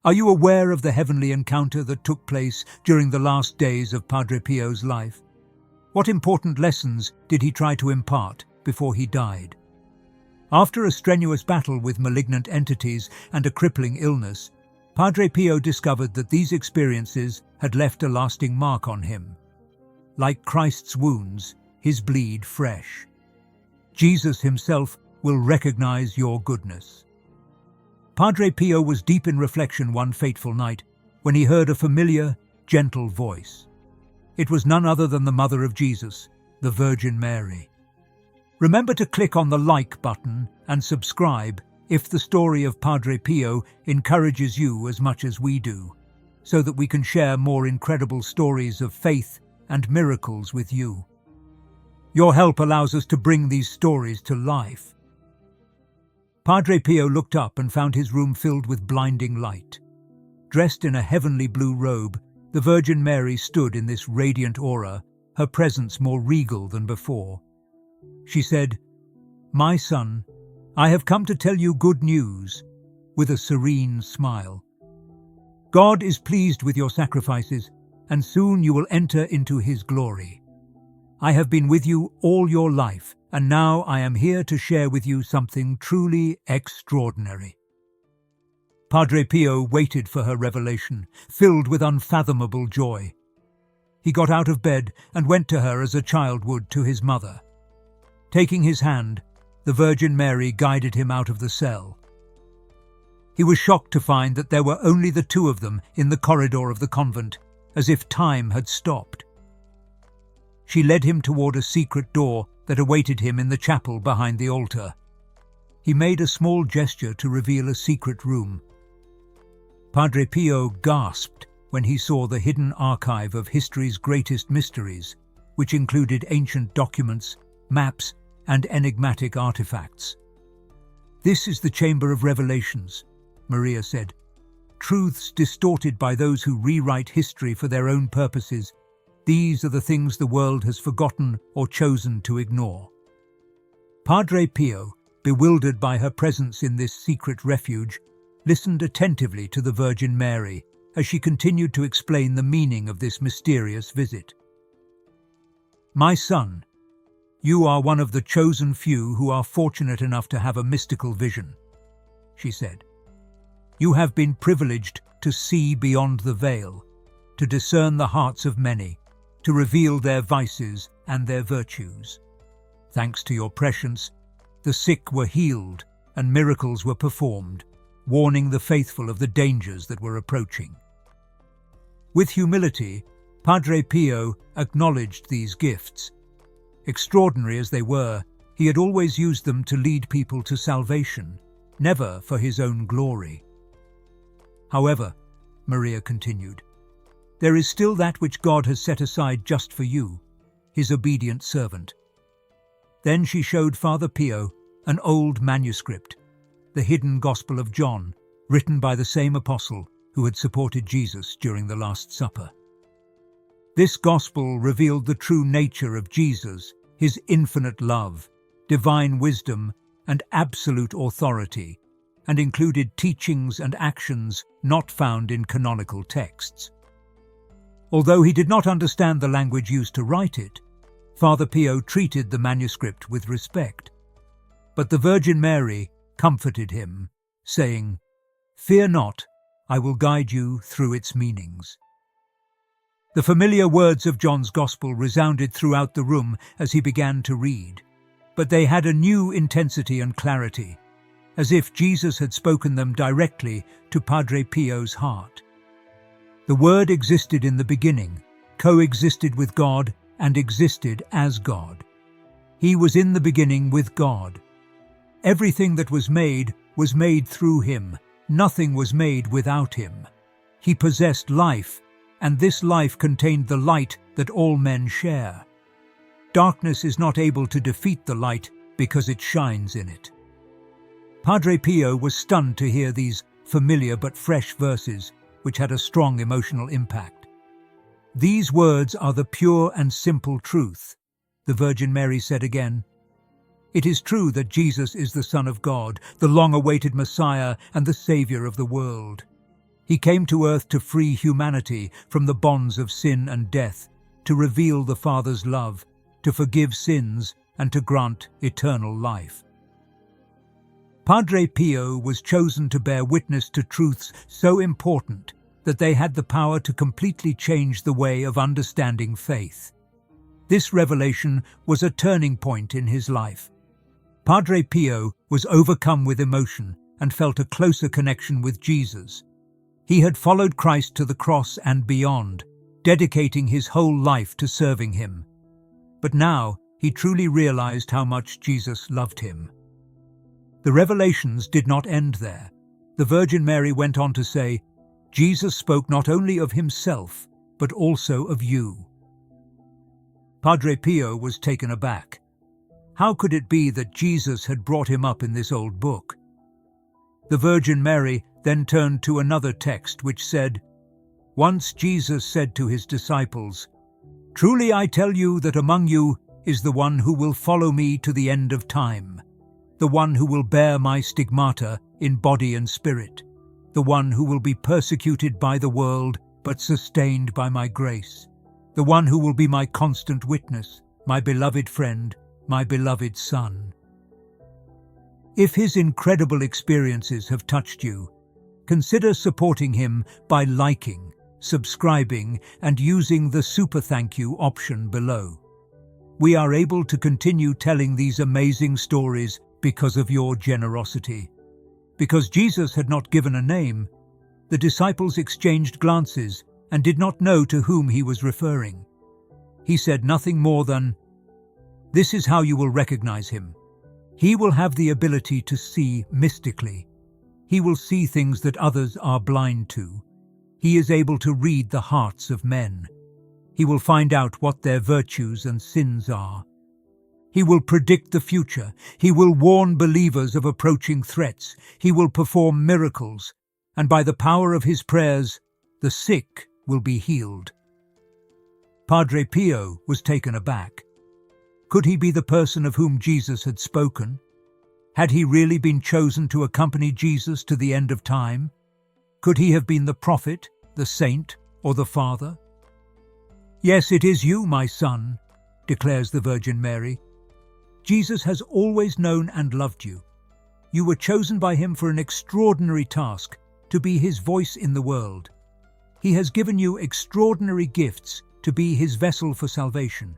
Are you aware of the heavenly encounter that took place during the last days of Padre Pio's life? What important lessons did he try to impart before he died? After a strenuous battle with malignant entities and a crippling illness, Padre Pio discovered that these experiences had left a lasting mark on him. Like Christ's wounds, his bleed fresh. Jesus himself will recognize your goodness. Padre Pio was deep in reflection one fateful night when he heard a familiar, gentle voice. It was none other than the Mother of Jesus, the Virgin Mary. Remember to click on the like button and subscribe if the story of Padre Pio encourages you as much as we do, so that we can share more incredible stories of faith and miracles with you. Your help allows us to bring these stories to life. Padre Pio looked up and found his room filled with blinding light. Dressed in a heavenly blue robe, the Virgin Mary stood in this radiant aura, her presence more regal than before. She said, "My son, I have come to tell you good news," with a serene smile. "God is pleased with your sacrifices, and soon you will enter into his glory. I have been with you all your life, and now I am here to share with you something truly extraordinary." Padre Pio waited for her revelation, filled with unfathomable joy. He got out of bed and went to her as a child would to his mother. Taking his hand, the Virgin Mary guided him out of the cell. He was shocked to find that there were only the two of them in the corridor of the convent, as if time had stopped. She led him toward a secret door that awaited him in the chapel behind the altar. He made a small gesture to reveal a secret room. Padre Pio gasped when he saw the hidden archive of history's greatest mysteries, which included ancient documents, maps, and enigmatic artifacts. "This is the Chamber of Revelations," Maria said. "Truths distorted by those who rewrite history for their own purposes. These are the things the world has forgotten or chosen to ignore." Padre Pio, bewildered by her presence in this secret refuge, listened attentively to the Virgin Mary as she continued to explain the meaning of this mysterious visit. "My son, you are one of the chosen few who are fortunate enough to have a mystical vision," she said. "You have been privileged to see beyond the veil, to discern the hearts of many, to reveal their vices and their virtues. Thanks to your prescience, the sick were healed and miracles were performed, warning the faithful of the dangers that were approaching." With humility, Padre Pio acknowledged these gifts. Extraordinary as they were, he had always used them to lead people to salvation, never for his own glory. "However," Maria continued, "there is still that which God has set aside just for you, his obedient servant." Then she showed Father Pio an old manuscript, the hidden Gospel of John, written by the same apostle who had supported Jesus during the Last Supper. This Gospel revealed the true nature of Jesus, his infinite love, divine wisdom, and absolute authority, and included teachings and actions not found in canonical texts. Although he did not understand the language used to write it, Father Pio treated the manuscript with respect. But the Virgin Mary comforted him, saying, "Fear not, I will guide you through its meanings." The familiar words of John's Gospel resounded throughout the room as he began to read, but they had a new intensity and clarity, as if Jesus had spoken them directly to Padre Pio's heart. The Word existed in the beginning, coexisted with God, and existed as God. He was in the beginning with God. Everything that was made through him. Nothing was made without him. He possessed life, and this life contained the light that all men share. Darkness is not able to defeat the light because it shines in it. Padre Pio was stunned to hear these familiar but fresh verses, which had a strong emotional impact. "These words are the pure and simple truth," the Virgin Mary said again. "It is true that Jesus is the Son of God, the long-awaited Messiah and the Savior of the world. He came to earth to free humanity from the bonds of sin and death, to reveal the Father's love, to forgive sins, and to grant eternal life. Padre Pio was chosen to bear witness to truths so important that they had the power to completely change the way of understanding faith. This revelation was a turning point in his life. Padre Pio was overcome with emotion and felt a closer connection with Jesus. He had followed Christ to the cross and beyond, dedicating his whole life to serving him. But now he truly realized how much Jesus loved him. The revelations did not end there. The Virgin Mary went on to say, "Jesus spoke not only of himself, but also of you." Padre Pio was taken aback. How could it be that Jesus had brought him up in this old book? The Virgin Mary then turned to another text which said, "Once Jesus said to his disciples, 'Truly I tell you that among you is the one who will follow me to the end of time, the one who will bear my stigmata in body and spirit, the one who will be persecuted by the world but sustained by my grace, the one who will be my constant witness, my beloved friend, my beloved Son.'" If his incredible experiences have touched you, consider supporting him by liking, subscribing, and using the Super Thank You option below. We are able to continue telling these amazing stories because of your generosity. Because Jesus had not given a name, the disciples exchanged glances and did not know to whom he was referring. He said nothing more than, "This is how you will recognize him. He will have the ability to see mystically. He will see things that others are blind to. He is able to read the hearts of men. He will find out what their virtues and sins are. He will predict the future. He will warn believers of approaching threats. He will perform miracles. And by the power of his prayers, the sick will be healed." Padre Pio was taken aback. Could he be the person of whom Jesus had spoken? Had he really been chosen to accompany Jesus to the end of time? Could he have been the prophet, the saint, or the Father? "Yes, it is you, my son," declares the Virgin Mary. "Jesus has always known and loved you. You were chosen by him for an extraordinary task, to be his voice in the world. He has given you extraordinary gifts to be his vessel for salvation.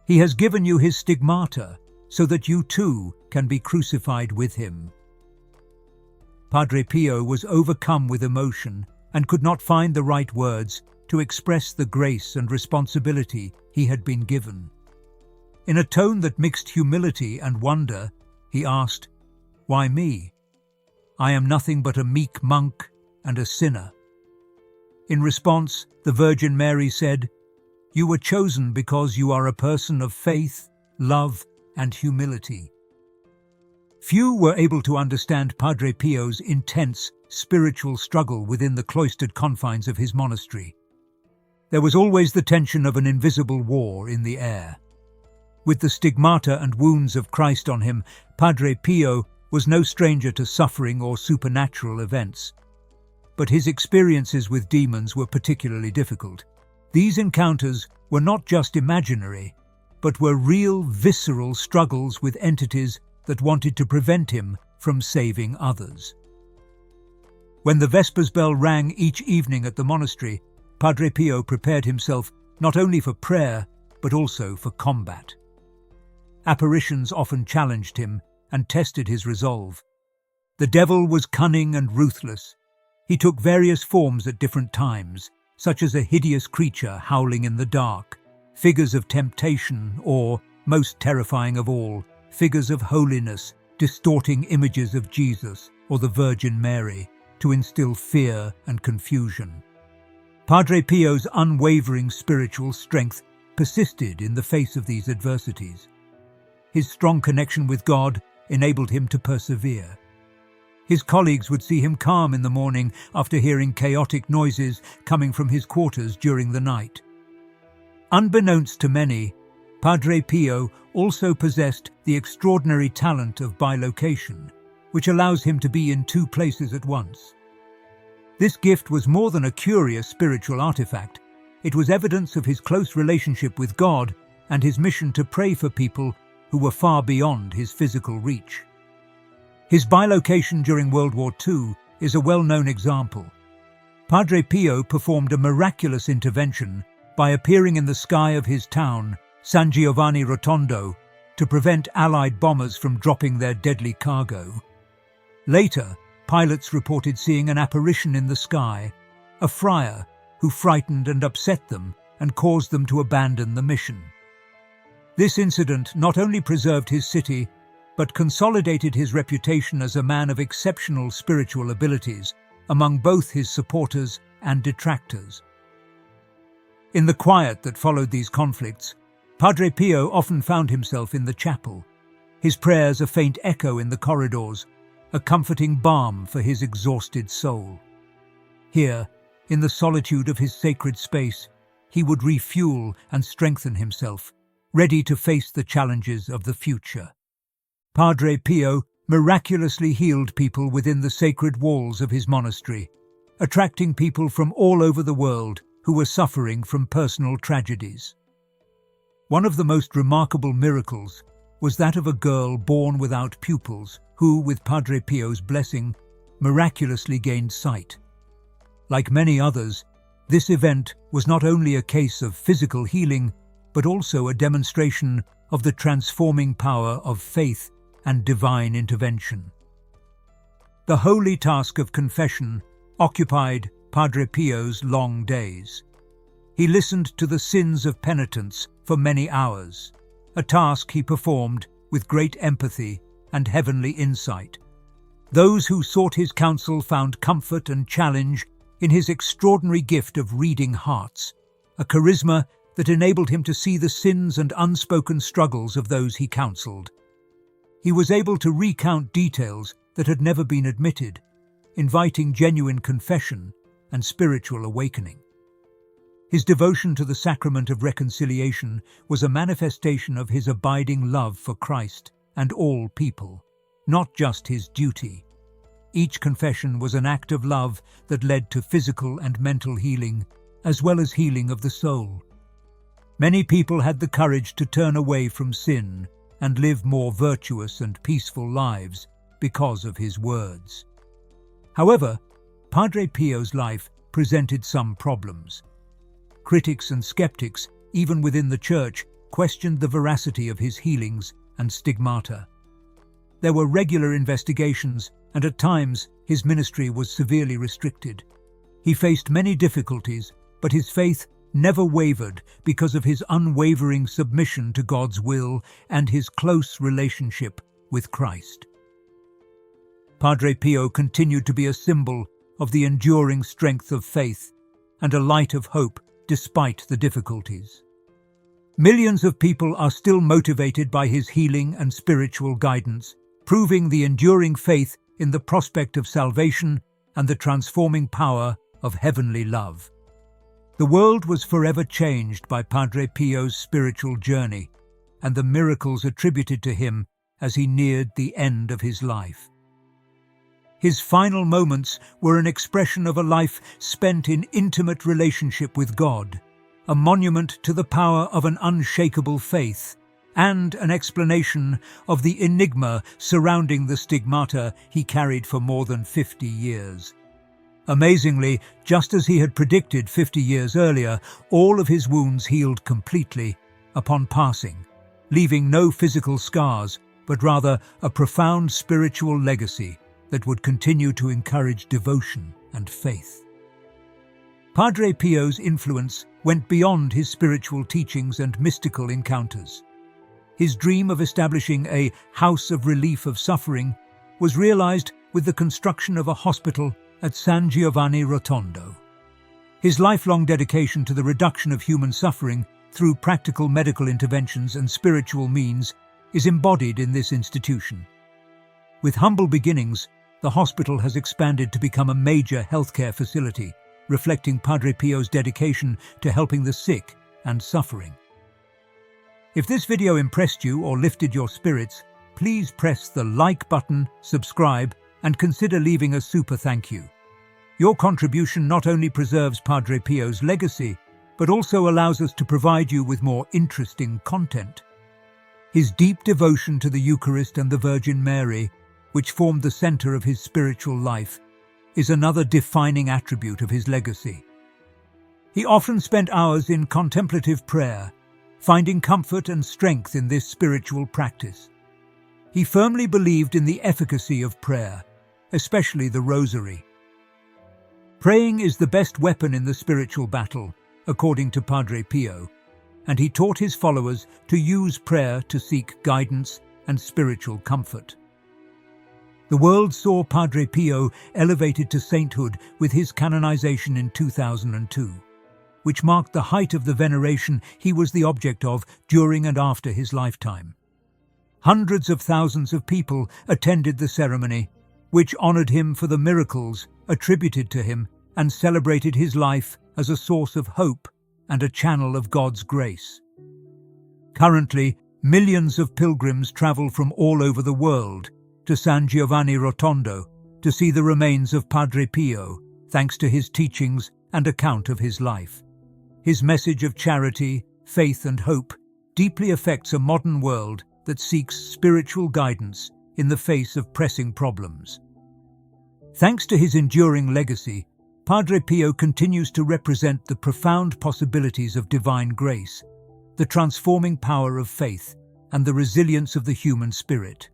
He has given you his stigmata, so that you too can be crucified with him." Padre Pio was overcome with emotion and could not find the right words to express the grace and responsibility he had been given. In a tone that mixed humility and wonder, he asked, "Why me? I am nothing but a meek monk and a sinner." In response, the Virgin Mary said, "You were chosen because you are a person of faith, love, and humility." Few were able to understand Padre Pio's intense spiritual struggle within the cloistered confines of his monastery. There was always the tension of an invisible war in the air. With the stigmata and wounds of Christ on him, Padre Pio was no stranger to suffering or supernatural events. But his experiences with demons were particularly difficult. These encounters were not just imaginary, but were real, visceral struggles with entities that wanted to prevent him from saving others. When the Vespers bell rang each evening at the monastery, Padre Pio prepared himself not only for prayer, but also for combat. Apparitions often challenged him and tested his resolve. The devil was cunning and ruthless. He took various forms at different times, such as a hideous creature howling in the dark, figures of temptation, or, most terrifying of all, figures of holiness, distorting images of Jesus or the Virgin Mary to instill fear and confusion. Padre Pio's unwavering spiritual strength persisted in the face of these adversities. His strong connection with God enabled him to persevere. His colleagues would see him calm in the morning after hearing chaotic noises coming from his quarters during the night. Unbeknownst to many, Padre Pio also possessed the extraordinary talent of bilocation, which allows him to be in two places at once. This gift was more than a curious spiritual artifact. It was evidence of his close relationship with God and his mission to pray for people who were far beyond his physical reach. His bilocation during World War II is a well-known example. Padre Pio performed a miraculous intervention by appearing in the sky of his town, San Giovanni Rotondo, to prevent Allied bombers from dropping their deadly cargo. Later, pilots reported seeing an apparition in the sky, a friar who frightened and upset them and caused them to abandon the mission. This incident not only preserved his city, but consolidated his reputation as a man of exceptional spiritual abilities among both his supporters and detractors. In the quiet that followed these conflicts, Padre Pio often found himself in the chapel, his prayers a faint echo in the corridors, a comforting balm for his exhausted soul. Here, in the solitude of his sacred space, he would refuel and strengthen himself, ready to face the challenges of the future. Padre Pio miraculously healed people within the sacred walls of his monastery, attracting people from all over the world who were suffering from personal tragedies. One of the most remarkable miracles was that of a girl born without pupils who, with Padre Pio's blessing, miraculously gained sight. Like many others, this event was not only a case of physical healing, but also a demonstration of the transforming power of faith and divine intervention. The holy task of confession occupied Padre Pio's long days. He listened to the sins of penitents for many hours, a task he performed with great empathy and heavenly insight. Those who sought his counsel found comfort and challenge in his extraordinary gift of reading hearts, a charisma that enabled him to see the sins and unspoken struggles of those he counseled. He was able to recount details that had never been admitted, inviting genuine confession and spiritual awakening. His devotion to the sacrament of reconciliation was a manifestation of his abiding love for Christ and all people, not just his duty. Each confession was an act of love that led to physical and mental healing, as well as healing of the soul. Many people had the courage to turn away from sin and live more virtuous and peaceful lives because of his words. However, Padre Pio's life presented some problems. Critics and skeptics, even within the Church, questioned the veracity of his healings and stigmata. There were regular investigations, and at times his ministry was severely restricted. He faced many difficulties, but his faith never wavered because of his unwavering submission to God's will and his close relationship with Christ. Padre Pio continued to be a symbol of the enduring strength of faith and a light of hope despite the difficulties. Millions of people are still motivated by his healing and spiritual guidance, proving the enduring faith in the prospect of salvation and the transforming power of heavenly love. The world was forever changed by Padre Pio's spiritual journey and the miracles attributed to him as he neared the end of his life. His final moments were an expression of a life spent in intimate relationship with God, a monument to the power of an unshakable faith, and an explanation of the enigma surrounding the stigmata he carried for more than 50 years. Amazingly, just as he had predicted 50 years earlier, all of his wounds healed completely upon passing, leaving no physical scars, but rather a profound spiritual legacy that would continue to encourage devotion and faith. Padre Pio's influence went beyond his spiritual teachings and mystical encounters. His dream of establishing a house of relief of suffering was realized with the construction of a hospital at San Giovanni Rotondo. His lifelong dedication to the reduction of human suffering through practical medical interventions and spiritual means is embodied in this institution. With humble beginnings, the hospital has expanded to become a major healthcare facility, reflecting Padre Pio's dedication to helping the sick and suffering. If this video impressed you or lifted your spirits, please press the like button, subscribe, and consider leaving a super thank you. Your contribution not only preserves Padre Pio's legacy, but also allows us to provide you with more interesting content. His deep devotion to the Eucharist and the Virgin Mary, which formed the center of his spiritual life, is another defining attribute of his legacy. He often spent hours in contemplative prayer, finding comfort and strength in this spiritual practice. He firmly believed in the efficacy of prayer, especially the Rosary. Praying is the best weapon in the spiritual battle, according to Padre Pio, and he taught his followers to use prayer to seek guidance and spiritual comfort. The world saw Padre Pio elevated to sainthood with his canonization in 2002, which marked the height of the veneration he was the object of during and after his lifetime. Hundreds of thousands of people attended the ceremony, which honored him for the miracles attributed to him and celebrated his life as a source of hope and a channel of God's grace. Currently, millions of pilgrims travel from all over the world to San Giovanni Rotondo to see the remains of Padre Pio, thanks to his teachings and account of his life. His message of charity, faith and hope deeply affects a modern world that seeks spiritual guidance in the face of pressing problems. Thanks to his enduring legacy, Padre Pio continues to represent the profound possibilities of divine grace, the transforming power of faith, and the resilience of the human spirit.